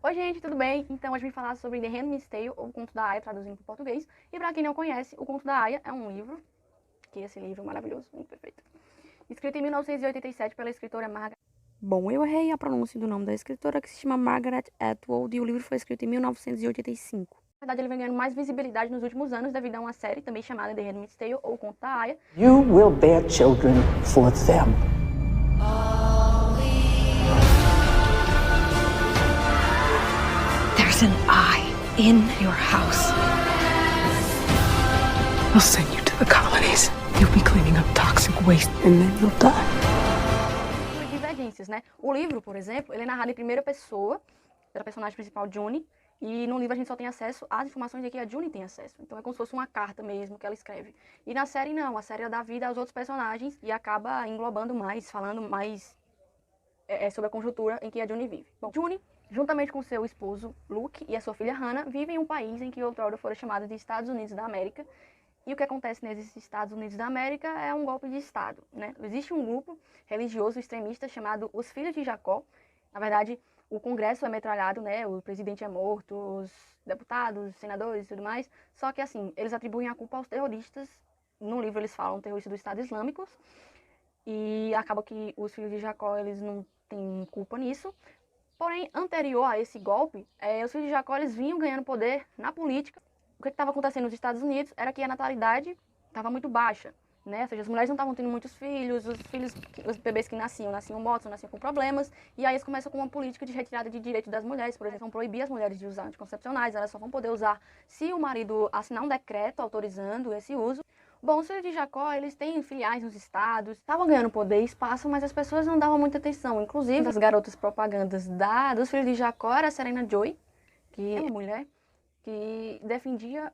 Oi gente, tudo bem? Então hoje eu vim falar sobre The Handmaid's Tale, ou O Conto da Aia, traduzindo para o português. E para quem não conhece, O Conto da Aia é um livro, que esse livro é maravilhoso, muito perfeito. Escrito em 1987 pela escritora Margaret... Bom, eu errei a pronúncia do nome da escritora, que se chama Margaret Atwood, e o livro foi escrito em 1985. Na verdade, ele vem ganhando mais visibilidade nos últimos anos devido a uma série também chamada The Handmaid's Tale, ou O Conto da Aia. You will bear children for them. There's an eye in your house. I'll send you to the colonies. You'll be cleaning up toxic waste and then you'll die. Divergências, né? O livro, por exemplo, ele é narrado em primeira pessoa, pela personagem principal, June, e no livro a gente só tem acesso às informações de que a June tem acesso. Então é como se fosse uma carta mesmo que ela escreve. E na série não, a série dá vida aos outros personagens e acaba englobando mais, falando mais sobre a conjuntura em que a June vive. Bom, June, juntamente com seu esposo, Luke, e a sua filha Hannah, vivem em um país em que outrora fora chamado de Estados Unidos da América. E o que acontece nesses Estados Unidos da América é um golpe de Estado, né? Existe um grupo religioso extremista chamado Os Filhos de Jacó. Na verdade, o Congresso é metralhado, né? O presidente é morto, os deputados, senadores e tudo mais. Só que, assim, eles atribuem a culpa aos terroristas. No livro eles falam terroristas do Estado Islâmico. E acaba que os Filhos de Jacó, eles não têm culpa nisso. Porém, anterior a esse golpe, os Filhos de Jacó, eles vinham ganhando poder na política. O que estava acontecendo nos Estados Unidos era que a natalidade estava muito baixa, né? Ou seja, as mulheres não estavam tendo muitos filhos, os bebês que nasciam mortos, nasciam com problemas, e aí eles começam com uma política de retirada de direitos das mulheres, por exemplo, vão proibir as mulheres de usar anticoncepcionais, elas só vão poder usar se o marido assinar um decreto autorizando esse uso. Bom, os Filhos de Jacó, eles têm filiais nos estados, estavam ganhando poder e espaço, mas as pessoas não davam muita atenção. Inclusive, as garotas propagandas dos Filhos de Jacó era a Serena Joy, que é uma mulher que defendia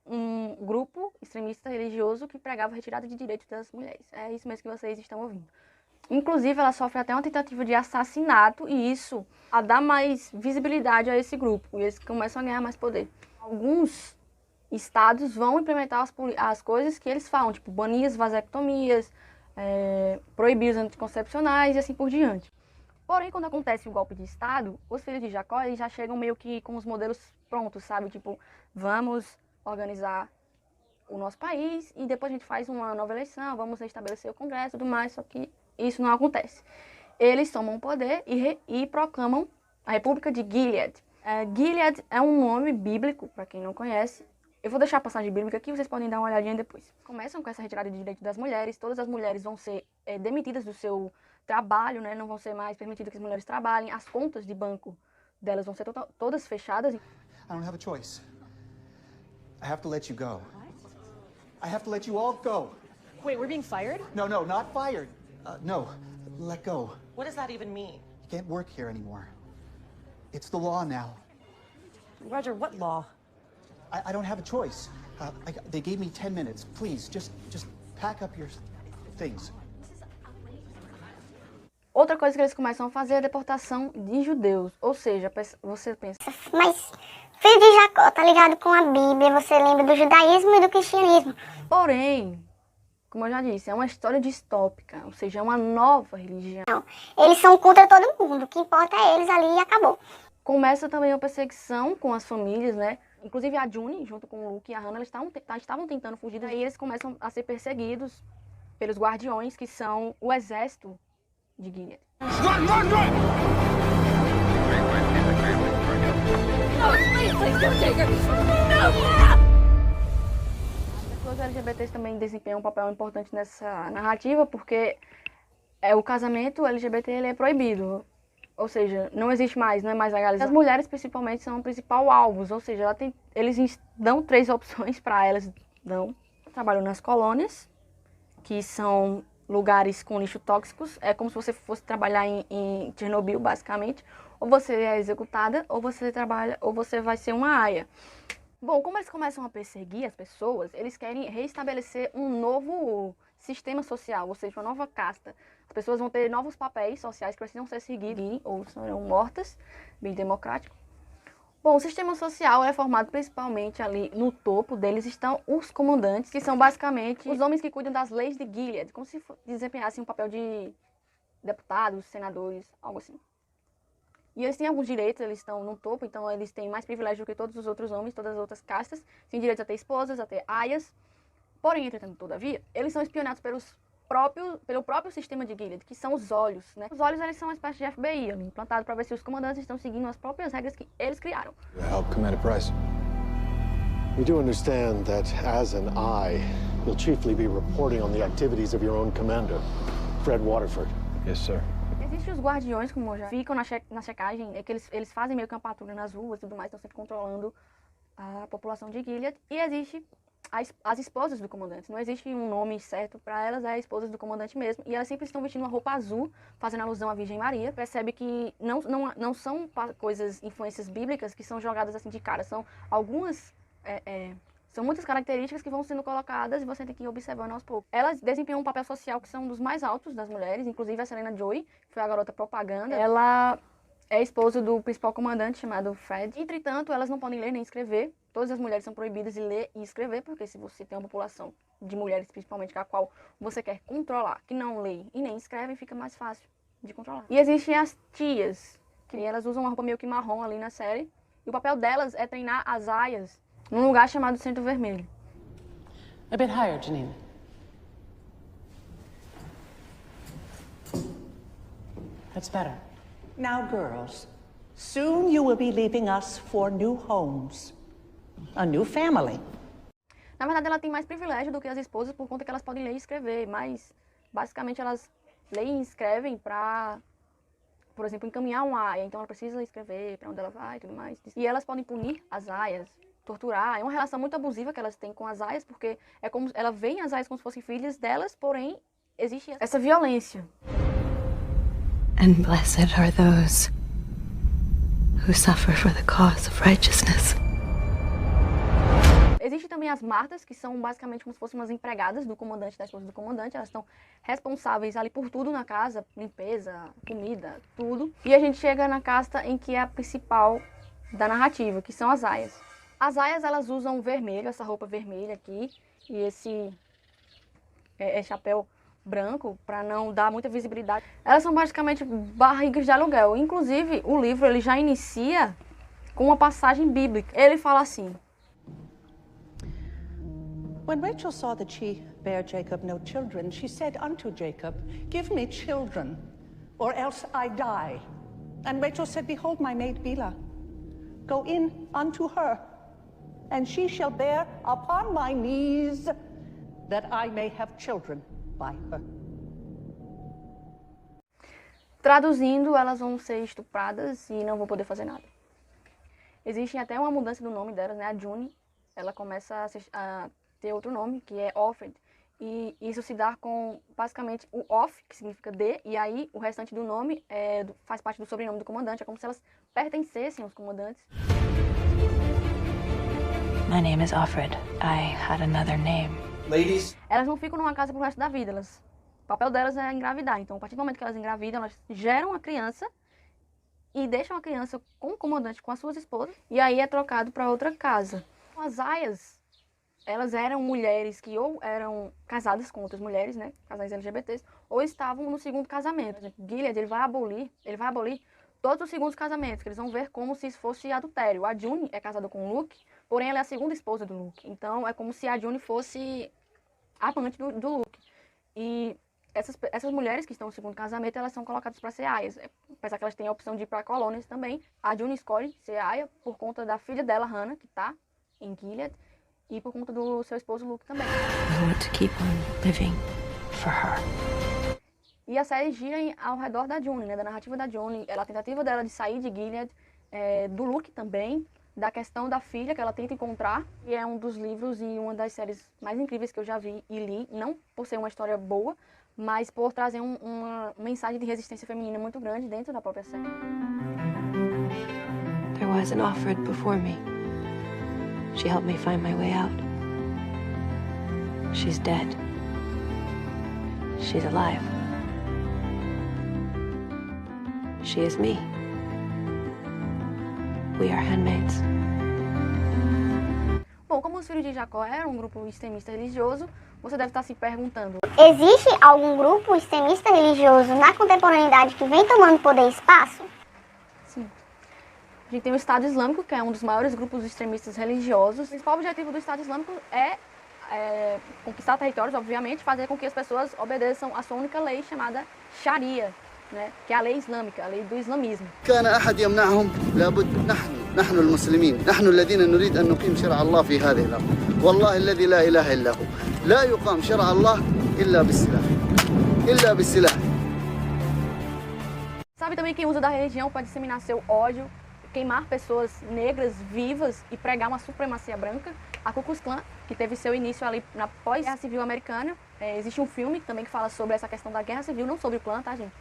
um grupo extremista religioso que pregava retirada de direitos das mulheres. É isso mesmo que vocês estão ouvindo. Inclusive, ela sofre até uma tentativa de assassinato, e isso a dá mais visibilidade a esse grupo, e eles começam a ganhar mais poder. Alguns estados vão implementar as coisas que eles falam, tipo banir as vasectomias, proibir os anticoncepcionais e assim por diante. Porém, quando acontece o golpe de Estado, os Filhos de Jacó, eles já chegam meio que com os modelos prontos, sabe? Tipo, vamos organizar o nosso país e depois a gente faz uma nova eleição, vamos restabelecer o Congresso e tudo mais, só que isso não acontece. Eles tomam o poder e proclamam a República de Gilead. Gilead é um nome bíblico, para quem não conhece. Eu vou deixar a passagem bíblica aqui, vocês podem dar uma olhadinha depois. Começam com essa retirada de direitos das mulheres, todas as mulheres vão ser demitidas do seu trabalho, né? Não vão ser mais permitido que as mulheres trabalhem, as contas de banco delas vão ser todas fechadas. I don't have a choice. I have to let you go. I have to let you all go. Wait, we're being fired? No, not fired. No, let go. What does that even mean? You can't work here anymore. It's the law now. Roger, what law? I don't have a choice. They gave me 10 minutes. Please, just pack up your things. Outra coisa que eles começam a fazer é a deportação de judeus. Ou seja, você pensa... Mas Filho de Jacó tá ligado com a Bíblia, você lembra do judaísmo e do cristianismo. Porém, como eu já disse, é uma história distópica, ou seja, é uma nova religião. Não, eles são contra todo mundo, o que importa é eles ali e acabou. Começa também a perseguição com as famílias, né? Inclusive a June, junto com o Luke e a Hannah, eles estavam tentando fugir, daí eles começam a ser perseguidos pelos guardiões, que são o exército de Gilead. As pessoas LGBTs também desempenham um papel importante nessa narrativa, porque o casamento LGBT ele é proibido. Ou seja, não existe mais, não é mais legalizado. As mulheres, principalmente, são o principal alvo. Ou seja, eles dão 3 opções para elas. Trabalham nas colônias, que são lugares com lixo tóxicos. É como se você fosse trabalhar em Chernobyl, basicamente. Ou você é executada, ou você trabalha, ou você vai ser uma aia. Bom, como eles começam a perseguir as pessoas, eles querem reestabelecer um novo sistema social, ou seja, uma nova casta. As pessoas vão ter novos papéis sociais que precisam ser seguidos ou serão mortas, bem democrático. Bom, o sistema social é formado principalmente ali no topo deles estão os comandantes, que são basicamente os homens que cuidam das leis de Gilead, como se desempenhassem um papel de deputados, senadores, algo assim. E eles têm alguns direitos, eles estão no topo, então eles têm mais privilégio do que todos os outros homens, todas as outras castas. Têm direitos a ter esposas, a ter aias. Porém, entretanto, todavia, eles são espionados pelo próprio sistema de Gilead, que são os olhos, né? Os olhos, eles são uma espécie de FBI, implantado para ver se os comandantes estão seguindo as próprias regras que eles criaram. Help, Commander Price. We do understand that, as an eye, you'll chiefly be reporting on the activities of your own commander, Fred Waterford. Yes, sir. Existem os guardiões, como eu já ficam na checagem, é que eles fazem meio que uma patrulha nas ruas e tudo mais, estão sempre controlando a população de Gilead. E existe as esposas do comandante. Não existe um nome certo para elas, é esposas do comandante mesmo. E elas sempre estão vestindo uma roupa azul, fazendo alusão à Virgem Maria. Percebe que não são coisas, influências bíblicas que são jogadas assim de cara. São algumas... São muitas características que vão sendo colocadas e você tem que ir observando aos poucos. Elas desempenham um papel social que são dos mais altos das mulheres, inclusive a Selena Joy, que foi a garota propaganda. Ela é esposa do principal comandante, chamado Fred. Entretanto, elas não podem ler nem escrever. Todas as mulheres são proibidas de ler e escrever, porque se você tem uma população de mulheres, principalmente, a qual você quer controlar, que não lê e nem escreve, fica mais fácil de controlar. E existem as tias, que elas usam uma roupa meio que marrom ali na série. E o papel delas é treinar as aias num lugar chamado Centro Vermelho. A bit higher, Janine. That's better. Now, girls, soon you will be leaving us for new homes, a new family. Na verdade, ela tem mais privilégio do que as esposas por conta que elas podem ler e escrever, mas basicamente elas leem e escrevem para, por exemplo, encaminhar uma aia, então ela precisa escrever para onde ela vai e tudo mais. E elas podem punir as aias, torturar. É uma relação muito abusiva que elas têm com as aias, porque é como ela vê as aias como se fossem filhas delas, porém existe essa violência. And blessed are those who suffer for the cause of righteousness. Existem também as martas, que são basicamente como se fossem umas empregadas do comandante, da esposa do comandante. Elas estão responsáveis ali por tudo na casa, limpeza, comida, tudo. E a gente chega na casta em que é a principal da narrativa, que são as aias. As aias, elas usam vermelho, essa roupa vermelha aqui, e esse chapéu branco, para não dar muita visibilidade. Elas são basicamente barrigas de aluguel. Inclusive, o livro ele já inicia com uma passagem bíblica. Ele fala assim: When Rachel saw that she bare Jacob no children, she said unto Jacob, Give me children, or else I die. And Rachel said, Behold my maid Bilhah. Go in unto her, and she shall bear upon my knees, that I may have children by her. Traduzindo, elas vão ser estupradas e não vão poder fazer nada. Existe até uma mudança do nome delas, né? A June, ela começa a ter outro nome, que é Offred. E isso se dá com, basicamente, o off, que significa de, e aí o restante do nome faz parte do sobrenome do comandante. É como se elas pertencessem aos comandantes. My name is Offred. I had another name. Ladies. Elas não ficam numa casa pro resto da vida. O papel delas é engravidar. Então, a partir do momento que elas engravidam, elas geram a criança e deixam a criança com o comandante, com as suas esposas, e aí é trocado para outra casa. As aias, elas eram mulheres que ou eram casadas com outras mulheres, né, casais LGBTs, ou estavam no segundo casamento. Por exemplo, Gilead, ele vai abolir todos os segundos casamentos, que eles vão ver como se isso fosse adultério. A June é casada com o Luke, porém ela é a segunda esposa do Luke. Então é como se a June fosse a amante do Luke. E essas mulheres que estão no segundo casamento, elas são colocadas para ser aias. Apesar que elas têm a opção de ir para colônias também. A June escolhe ser aia por conta da filha dela, Hannah, que está em Gilead, e por conta do seu esposo Luke também. I want to keep on living for her. E a série gira ao redor da June, né, da narrativa da June, a tentativa dela de sair de Gilead, do Luke também, da questão da filha que ela tenta encontrar, e é um dos livros e uma das séries mais incríveis que eu já vi e li, não por ser uma história boa, mas por trazer uma mensagem de resistência feminina muito grande dentro da própria série. There was an Offred before me. She helped me find my way out. She's dead. She's alive. She is me. We are handmaids. Bom, como os filhos de Jacó eram um grupo extremista religioso, você deve estar se perguntando: existe algum grupo extremista religioso na contemporaneidade que vem tomando poder e espaço? Sim. A gente tem o Estado Islâmico, que é um dos maiores grupos extremistas religiosos. O principal objetivo do Estado Islâmico é conquistar territórios, obviamente, fazer com que as pessoas obedeçam a sua única lei chamada Sharia, né, que é a lei islâmica, a lei do islamismo. كان أحد يمنعهم لابد نحن المسلمين نحن الذين نريد أن نقيم شرع الله في هذه الأرض والله الذي لا إله إلا هو لا يقام شرع الله إلا بالسلاح. Sabe também quem usa da religião para disseminar seu ódio, queimar pessoas negras vivas e pregar uma supremacia branca? A Ku Klux Klan, que teve seu início ali na pós-guerra civil americana. Existe um filme também que fala sobre essa questão da guerra civil, não sobre o clã, tá, gente?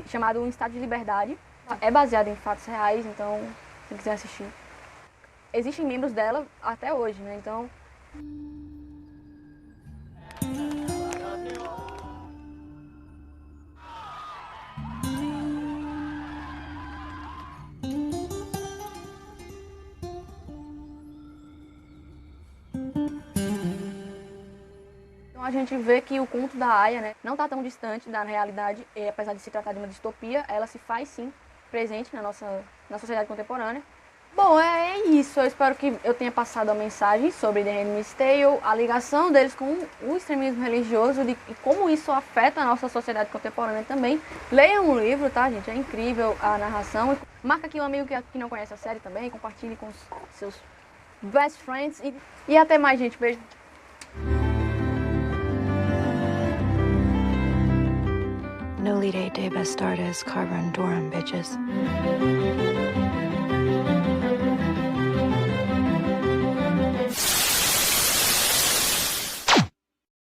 Chamado Um Estado de Liberdade. É baseado em fatos reais, então, quem quiser assistir. Existem membros dela até hoje, né? Então... Então a gente vê que o conto da Aya, né, não está tão distante da realidade, e apesar de se tratar de uma distopia, ela se faz sim presente na sociedade contemporânea. Bom, é isso. Eu espero que eu tenha passado a mensagem sobre The Handmaid's Tale, a ligação deles com o extremismo religioso e como isso afeta a nossa sociedade contemporânea também. Leiam o livro, tá, gente? É incrível a narração. Marca aqui um amigo que não conhece a série também, compartilhe com os seus best friends e até mais, gente. Beijo. No lide de bastardes Carver and Durham, bitches.